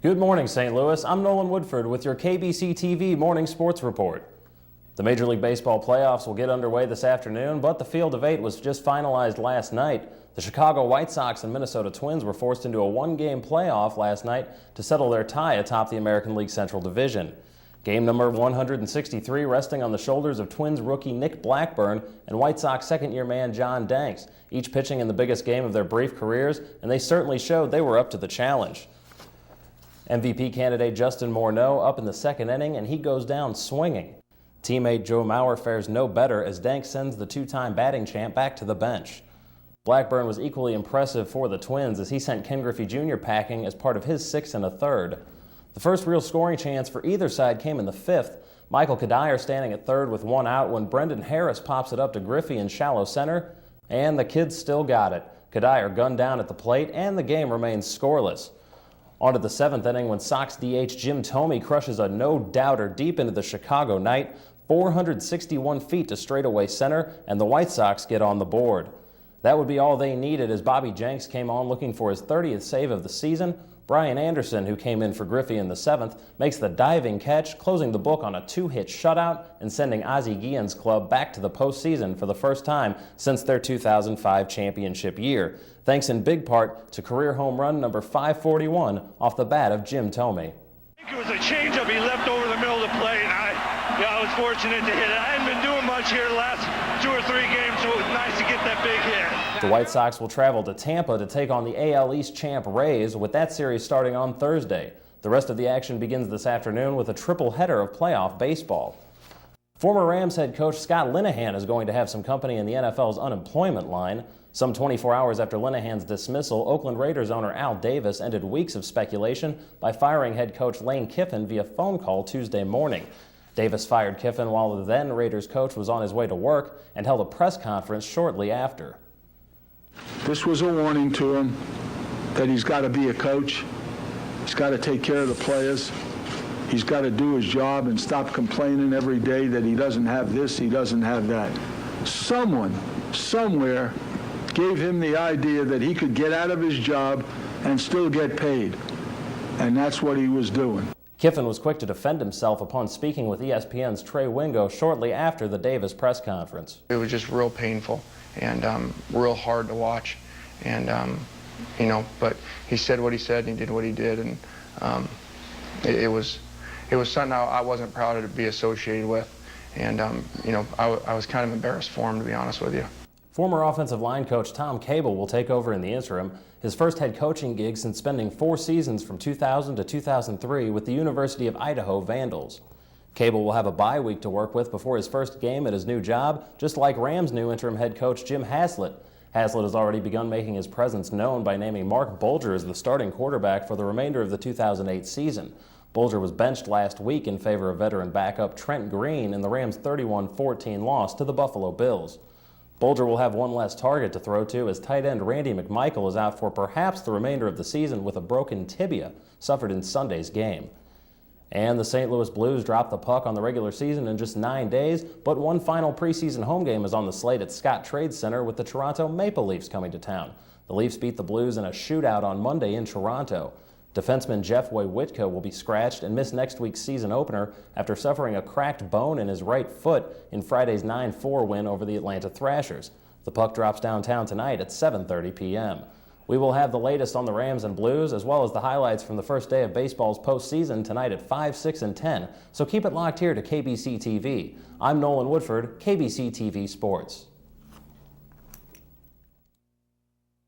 Good morning, St. Louis. I'm Nolan Woodford with your KBC TV Morning Sports Report. The Major League Baseball playoffs will get underway this afternoon, but the field of 8 was just finalized last night. The Chicago White Sox and Minnesota Twins were forced into a one-game playoff last night to settle their tie atop the American League Central Division. Game number 163 resting on the shoulders of Twins rookie Nick Blackburn and White Sox second-year man John Danks, each pitching in the biggest game of their brief careers, and they certainly showed they were up to the challenge. MVP candidate Justin Morneau up in the second inning, and he goes down swinging. Teammate Joe Mauer fares no better as Danks sends the two-time batting champ back to the bench. Blackburn was equally impressive for the Twins as he sent Ken Griffey Jr. packing as part of his 6 1/3. The first real scoring chance for either side came in the 5th. Michael Kadire standing at third with 1 out when Brendan Harris pops it up to Griffey in shallow center, and the kids still got it. Kadire gunned down at the plate, and the game remains scoreless. On to the 7th inning when Sox DH Jim Thome crushes a no-doubter deep into the Chicago night, 461 feet to straightaway center, and the White Sox get on the board. That would be all they needed as Bobby Jenks came on looking for his 30th save of the season. Brian Anderson, who came in for Griffey in the 7th, makes the diving catch, closing the book on a 2-hit shutout and sending Ozzie Guillen's club back to the postseason for the first time since their 2005 championship year, thanks in big part to career home run number 541 off the bat of Jim Thome. I think it was a changeup he left over the middle of the plate, and I was fortunate to hit it. I hadn't been doing much here the last 2 or 3 games, so it was nice to get that big hit. The White Sox will travel to Tampa to take on the AL East champ Rays, with that series starting on Thursday. The rest of the action begins this afternoon with a triple header of playoff baseball. Former Rams head coach Scott Linehan is going to have some company in the NFL's unemployment line. Some 24 hours after Linehan's dismissal, Oakland Raiders owner Al Davis ended weeks of speculation by firing head coach Lane Kiffin via phone call Tuesday morning. Davis fired Kiffin while the then Raiders coach was on his way to work and held a press conference shortly after. This was a warning to him that he's got to be a coach. He's got to take care of the players. He's got to do his job and stop complaining every day that he doesn't have this, he doesn't have that. Someone, somewhere, gave him the idea that he could get out of his job and still get paid. And that's what he was doing. Kiffin was quick to defend himself upon speaking with ESPN's Trey Wingo shortly after the Davis press conference. It was just real painful and real hard to watch. And, but he said what he said and he did what he did. And it was something I wasn't proud to be associated with. And, I was kind of embarrassed for him, to be honest with you. Former offensive line coach Tom Cable will take over in the interim, his first head coaching gig since spending 4 seasons from 2000 to 2003 with the University of Idaho Vandals. Cable will have a bye week to work with before his first game at his new job, just like Rams' new interim head coach Jim Haslett. Haslett has already begun making his presence known by naming Mark Bulger as the starting quarterback for the remainder of the 2008 season. Bulger was benched last week in favor of veteran backup Trent Green in the Rams' 31-14 loss to the Buffalo Bills. Bulger will have one less target to throw to as tight end Randy McMichael is out for perhaps the remainder of the season with a broken tibia suffered in Sunday's game. And the St. Louis Blues dropped the puck on the regular season in just 9 days, but one final preseason home game is on the slate at Scott Trade Center with the Toronto Maple Leafs coming to town. The Leafs beat the Blues in a shootout on Monday in Toronto. Defenseman Jeff Wojtko will be scratched and miss next week's season opener after suffering a cracked bone in his right foot in Friday's 9-4 win over the Atlanta Thrashers. The puck drops downtown tonight at 7:30 p.m. We will have the latest on the Rams and Blues, as well as the highlights from the first day of baseball's postseason tonight at 5, 6, and 10. So keep it locked here to KBC TV. I'm Nolan Woodford, KBC TV Sports.